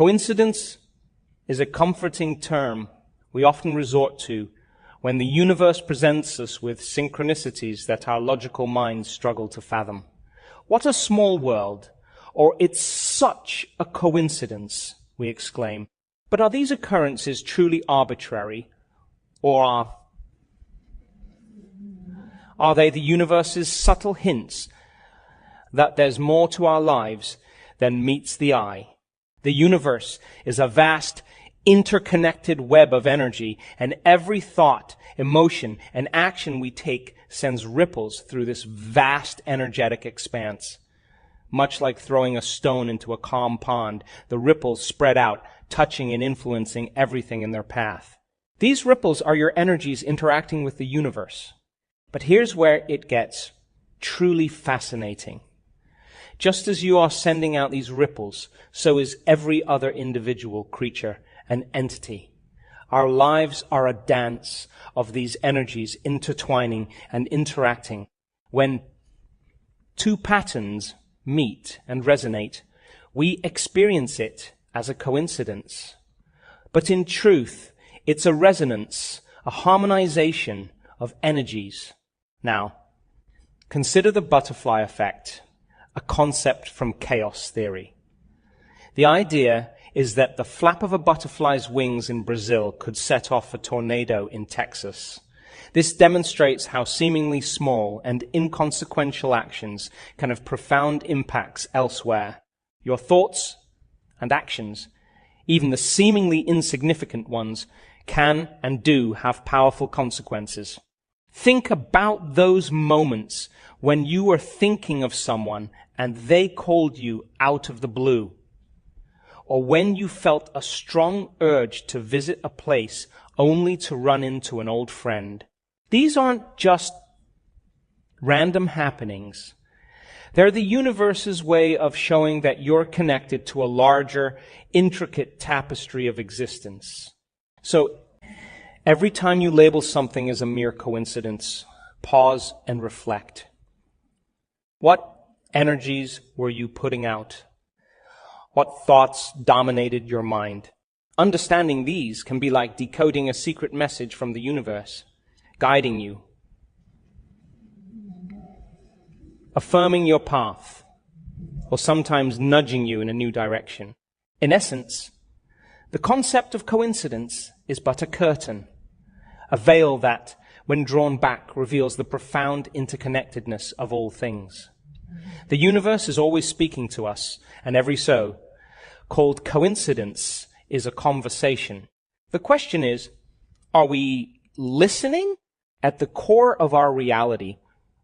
Coincidence is a comforting term we often resort to when the universe presents us with synchronicities that our logical minds struggle to fathom. What a small world, or it's such a coincidence, we exclaim. But are these occurrences truly arbitrary, or are they the universe's subtle hints that there's more to our lives than meets the eye? The universe is a vast, interconnected web of energy, and every thought, emotion, and action we take sends ripples through this vast energetic expanse. Much like throwing a stone into a calm pond, the ripples spread out, touching and influencing everything in their path. These ripples are your energies interacting with the universe. But here's where it gets truly fascinating. Just as you are sending out these ripples, so is every other individual creature and entity. Our lives are a dance of these energies intertwining and interacting. When two patterns meet and resonate, we experience it as a coincidence. But in truth, it's a resonance, a harmonization of energies. Now, consider the butterfly effect, a concept from chaos theory. The idea is that the flap of a butterfly's wings in Brazil could set off a tornado in Texas. This demonstrates how seemingly small and inconsequential actions can have profound impacts elsewhere. Your thoughts and actions, even the seemingly insignificant ones, can and do have powerful consequences. Think about those moments when you were thinking of someone and they called you out of the blue, or when you felt a strong urge to visit a place only to run into an old friend. These aren't just random happenings. They're the universe's way of showing that you're connected to a larger, intricate tapestry of existence. So, every time you label something as a mere coincidence, pause and reflect. What energies were you putting out? What thoughts dominated your mind? Understanding these can be like decoding a secret message from the universe, guiding you, affirming your path, or sometimes nudging you in a new direction. In essence, the concept of coincidence is but a curtain, a veil that, when drawn back, reveals the profound interconnectedness of all things. The universe is always speaking to us, and every so called coincidence is a conversation. The question is, are we listening? At the core of our reality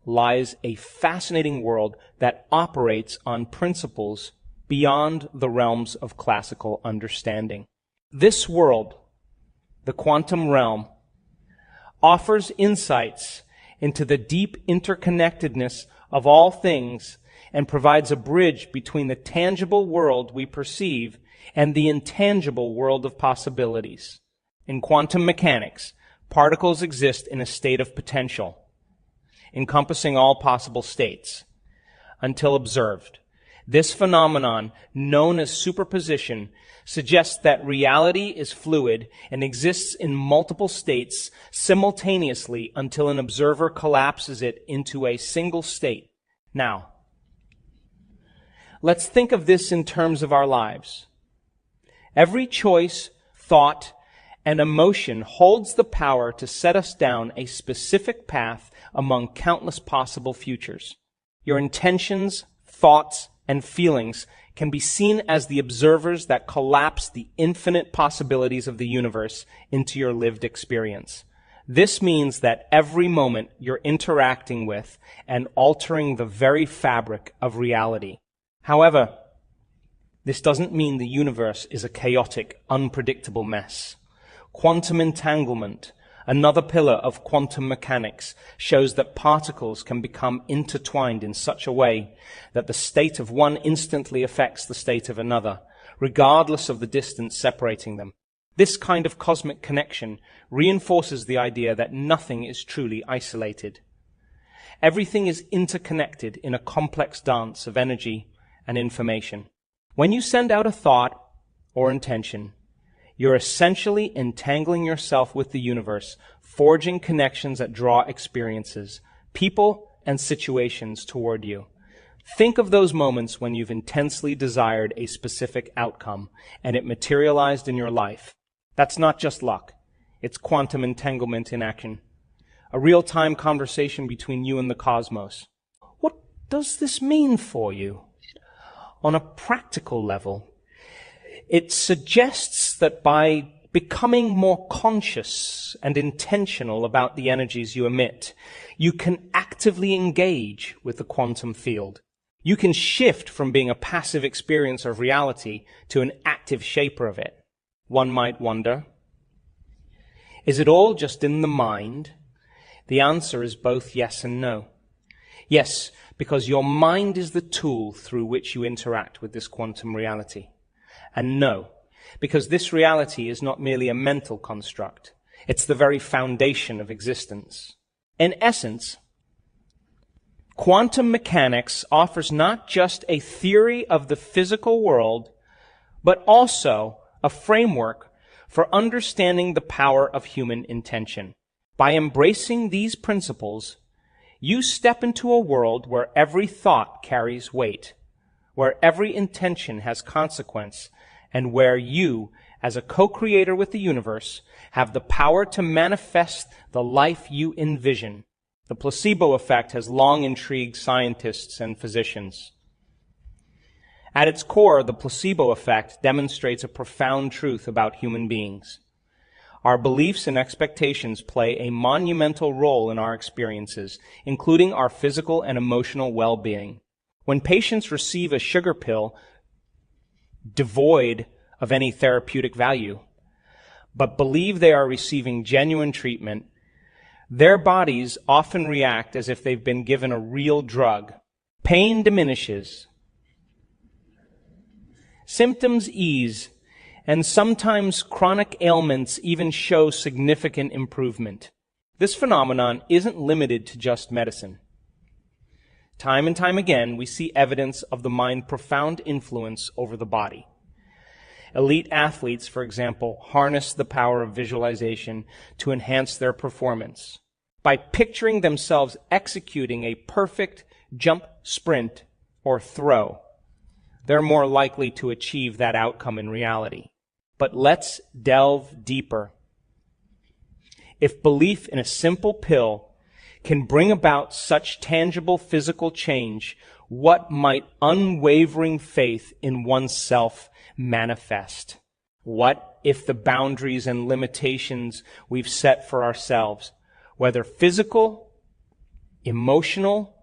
lies a fascinating world that operates on principles beyond the realms of classical understanding. This world, the quantum realm, offers insights into the deep interconnectedness of all things and provides a bridge between the tangible world we perceive and the intangible world of possibilities. In quantum mechanics, particles exist in a state of potential, encompassing all possible states, until observed. This phenomenon, known as superposition, suggests that reality is fluid and exists in multiple states simultaneously until an observer collapses it into a single state. Now, let's think of this in terms of our lives. Every choice, thought, and emotion holds the power to set us down a specific path among countless possible futures. Your intentions, thoughts, and feelings can be seen as the observers that collapse the infinite possibilities of the universe into your lived experience. This means that every moment you're interacting with and altering the very fabric of reality. However, this doesn't mean the universe is a chaotic, unpredictable mess. Quantum entanglement, another pillar of quantum mechanics, shows that particles can become intertwined in such a way that the state of one instantly affects the state of another, regardless of the distance separating them. This kind of cosmic connection reinforces the idea that nothing is truly isolated. Everything is interconnected in a complex dance of energy and information. When you send out a thought or intention, you're essentially entangling yourself with the universe, forging connections that draw experiences, people, and situations toward you. Think of those moments when you've intensely desired a specific outcome and it materialized in your life. That's not just luck. It's quantum entanglement in action. A real-time conversation between you and the cosmos. What does this mean for you? On a practical level, it suggests that by becoming more conscious and intentional about the energies you emit, you can actively engage with the quantum field. You can shift from being a passive experiencer of reality to an active shaper of it. One might wonder, is it all just in the mind? The answer is both yes and no. Yes, because your mind is the tool through which you interact with this quantum reality. And no, because this reality is not merely a mental construct. It's the very foundation of existence. In essence, quantum mechanics offers not just a theory of the physical world, but also a framework for understanding the power of human intention. By embracing these principles, you step into a world where every thought carries weight, where every intention has consequence, and where you, as a co-creator with the universe, have the power to manifest the life you envision. The placebo effect has long intrigued scientists and physicians. At its core, the placebo effect demonstrates a profound truth about human beings. Our beliefs and expectations play a monumental role in our experiences, including our physical and emotional well-being. When patients receive a sugar pill devoid of any therapeutic value, but believe they are receiving genuine treatment, their bodies often react as if they've been given a real drug. Pain diminishes, symptoms ease, and sometimes chronic ailments even show significant improvement. This phenomenon isn't limited to just medicine. Time and time again, we see evidence of the mind's profound influence over the body. Elite athletes, for example, harness the power of visualization to enhance their performance. By picturing themselves executing a perfect jump, sprint, or throw, they're more likely to achieve that outcome in reality. But let's delve deeper. If belief in a simple pill can bring about such tangible physical change, what might unwavering faith in oneself manifest? What if the boundaries and limitations we've set for ourselves, whether physical, emotional,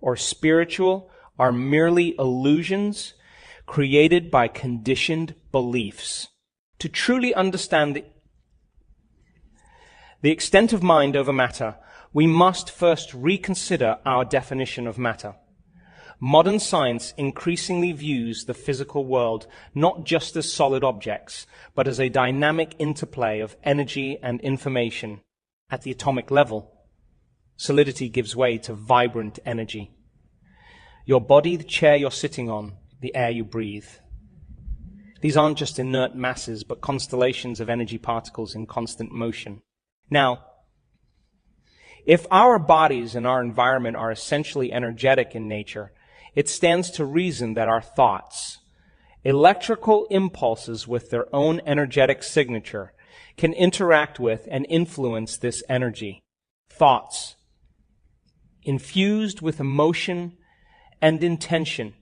or spiritual, are merely illusions created by conditioned beliefs? To truly understand the extent of mind over matter, we must first reconsider our definition of matter. Modern science increasingly views the physical world not just as solid objects, but as a dynamic interplay of energy and information. At the atomic level, solidity gives way to vibrant energy. Your body, the chair you're sitting on, the air you breathe. These aren't just inert masses, but constellations of energy particles in constant motion. Now, if our bodies and our environment are essentially energetic in nature, it stands to reason that our thoughts, electrical impulses with their own energetic signature, can interact with and influence this energy. Thoughts, infused with emotion and intention,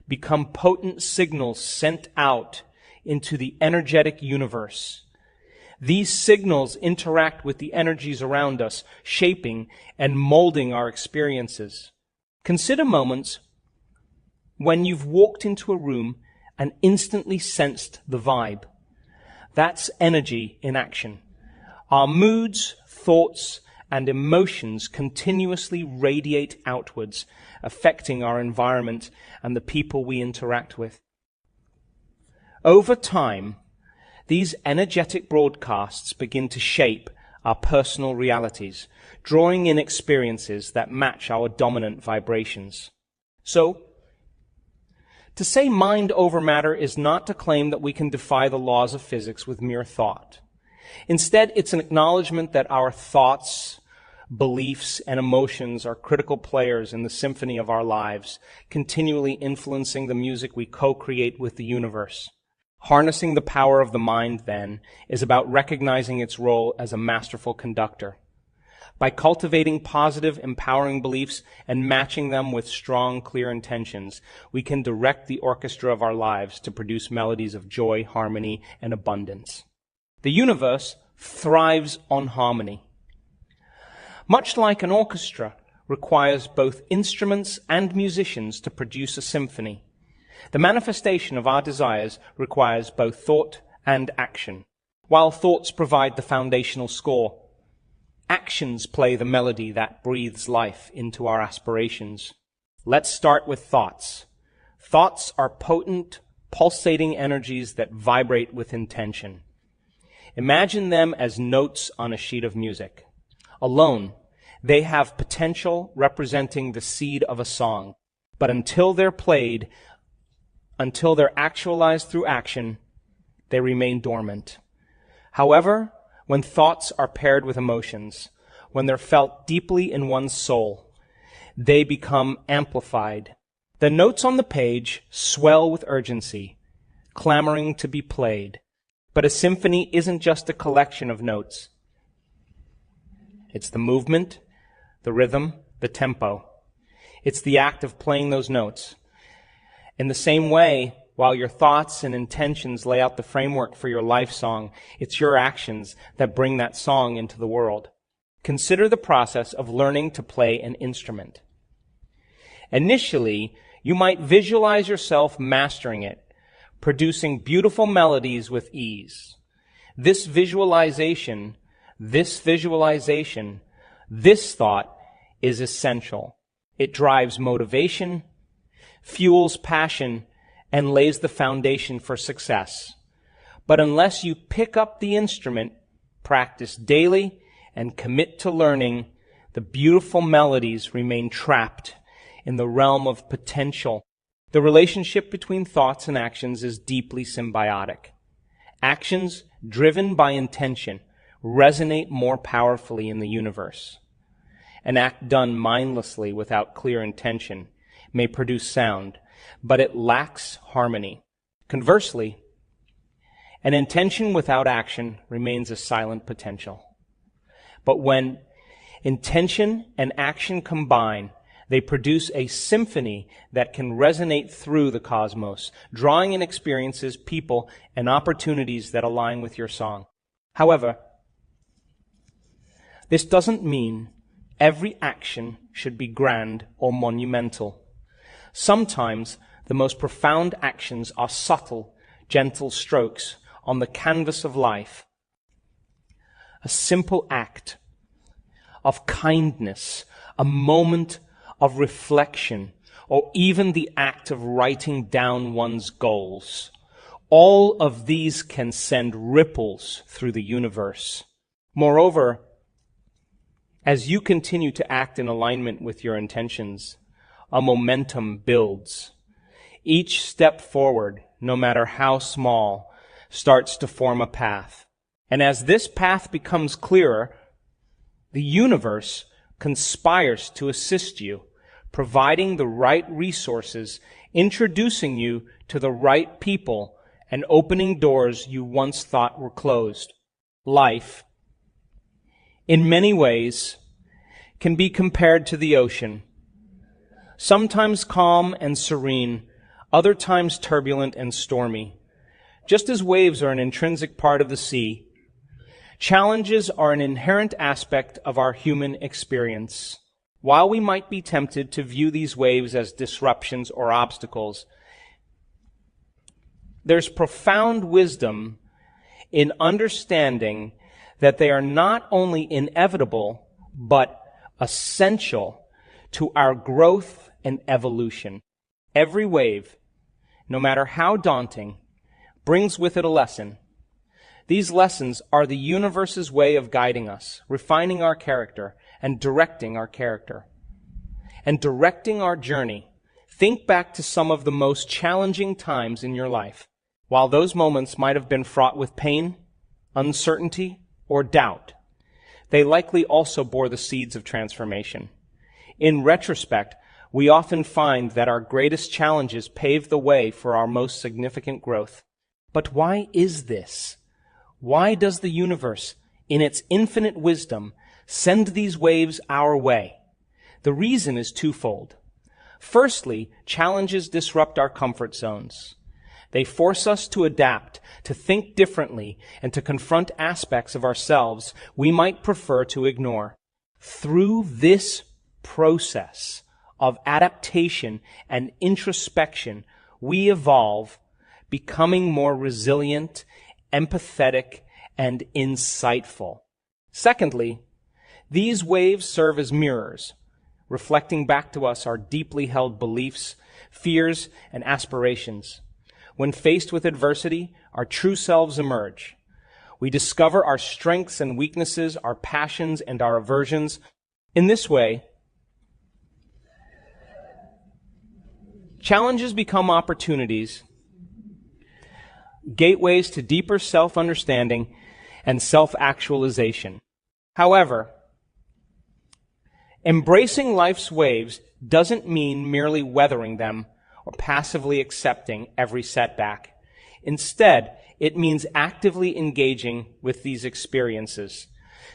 become potent signals sent out into the energetic universe. These signals interact with the energies around us, shaping and molding our experiences. Consider moments when you've walked into a room and instantly sensed the vibe. That's energy in action. Our moods, thoughts, and emotions continuously radiate outwards, affecting our environment and the people we interact with. Over time, these energetic broadcasts begin to shape our personal realities, drawing in experiences that match our dominant vibrations. So, To say mind over matter is not to claim that we can defy the laws of physics with mere thought. Instead, it's an acknowledgement that our thoughts, beliefs, and emotions are critical players in the symphony of our lives, continually influencing the music we co-create with the universe. Harnessing the power of the mind, then, is about recognizing its role as a masterful conductor. By cultivating positive, empowering beliefs and matching them with strong, clear intentions, we can direct the orchestra of our lives to produce melodies of joy, harmony, and abundance. The universe thrives on harmony. Much like an orchestra requires both instruments and musicians to produce a symphony, the manifestation of our desires requires both thought and action. While thoughts provide the foundational score, actions play the melody that breathes life into our aspirations. Let's start with thoughts. Thoughts are potent, pulsating energies that vibrate with intention. Imagine them as notes on a sheet of music. Alone, they have potential representing the seed of a song. But until they're played, until they're actualized through action, they remain dormant. However, when thoughts are paired with emotions, when they're felt deeply in one's soul, they become amplified. The notes on the page swell with urgency, clamoring to be played. But a symphony isn't just a collection of notes. It's the movement, the rhythm, the tempo. It's the act of playing those notes. In the same way, while your thoughts and intentions lay out the framework for your life song, it's your actions that bring that song into the world. Consider the process of learning to play an instrument. Initially, you might visualize yourself mastering it, producing beautiful melodies with ease. This visualization, this thought is essential. It drives motivation, fuels passion, and lays the foundation for success. But unless you pick up the instrument, practice daily, and commit to learning, the beautiful melodies remain trapped in the realm of potential. The relationship between thoughts and actions is deeply symbiotic. Actions driven by intention resonate more powerfully in the universe. An act done mindlessly without clear intention may produce sound, but it lacks harmony. Conversely, an intention without action remains a silent potential. But when intention and action combine, they produce a symphony that can resonate through the cosmos, drawing in experiences, people, and opportunities that align with your song. However, this doesn't mean every action should be grand or monumental. Sometimes the most profound actions are subtle, gentle strokes on the canvas of life. A simple act of kindness, a moment of reflection, or even the act of writing down one's goals. All of these can send ripples through the universe. Moreover, as you continue to act in alignment with your intentions, a momentum builds. Each step forward, no matter how small, starts to form a path. And as this path becomes clearer, the universe conspires to assist you, providing the right resources, introducing you to the right people, and opening doors you once thought were closed. Life, in many ways, can be compared to the ocean. Sometimes calm and serene, other times turbulent and stormy. Just as waves are an intrinsic part of the sea, challenges are an inherent aspect of our human experience. While we might be tempted to view these waves as disruptions or obstacles, there's profound wisdom in understanding that they are not only inevitable, but essential to our growth and evolution. Every wave, no matter how daunting, brings with it a lesson. These lessons are the universe's way of guiding us, refining our character, and directing our character, and directing our journey. Think back to some of the most challenging times in your life. While those moments might have been fraught with pain, uncertainty, or doubt, they likely also bore the seeds of transformation. In retrospect, we often find that our greatest challenges pave the way for our most significant growth. But why is this? Why does the universe, in its infinite wisdom, send these waves our way? The reason is twofold. Firstly, challenges disrupt our comfort zones. They force us to adapt, to think differently, and to confront aspects of ourselves we might prefer to ignore. Through this process of adaptation and introspection, we evolve, becoming more resilient, empathetic, and insightful. Secondly, these waves serve as mirrors, reflecting back to us our deeply held beliefs, fears, and aspirations. When faced with adversity, our true selves emerge. We discover our strengths and weaknesses, our passions and our aversions. In this way, challenges become opportunities, gateways to deeper self-understanding and self-actualization. However, embracing life's waves doesn't mean merely weathering them or passively accepting every setback. Instead, it means actively engaging with these experiences,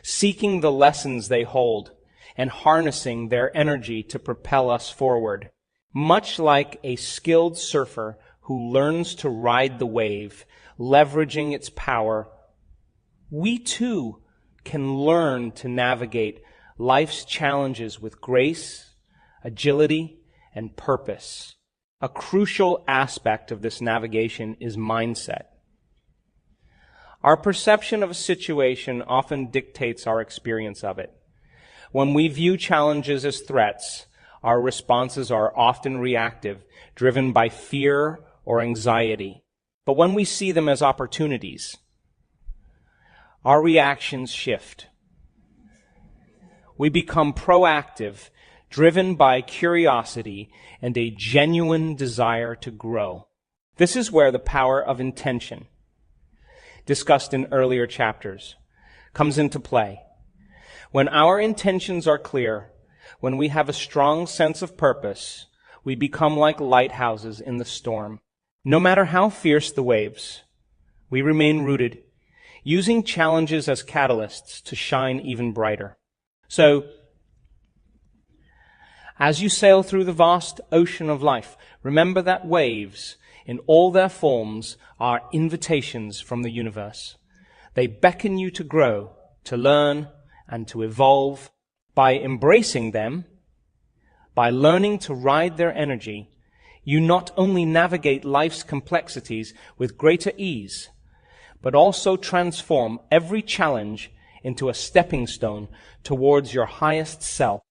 seeking the lessons they hold, and harnessing their energy to propel us forward. Much like a skilled surfer who learns to ride the wave, leveraging its power, we too can learn to navigate life's challenges with grace, agility, and purpose. A crucial aspect of this navigation is mindset. Our perception of a situation often dictates our experience of it. When we view challenges as threats, our responses are often reactive, driven by fear or anxiety. But when we see them as opportunities, our reactions shift. We become proactive, driven by curiosity and a genuine desire to grow. This is where the power of intention, discussed in earlier chapters, comes into play. When our intentions are clear, when we have a strong sense of purpose, we become like lighthouses in the storm. No matter how fierce the waves, we remain rooted, using challenges as catalysts to shine even brighter. So, as you sail through the vast ocean of life, remember that waves, in all their forms, are invitations from the universe. They beckon you to grow, to learn, and to evolve. By embracing them, by learning to ride their energy, you not only navigate life's complexities with greater ease, but also transform every challenge into a stepping stone towards your highest self.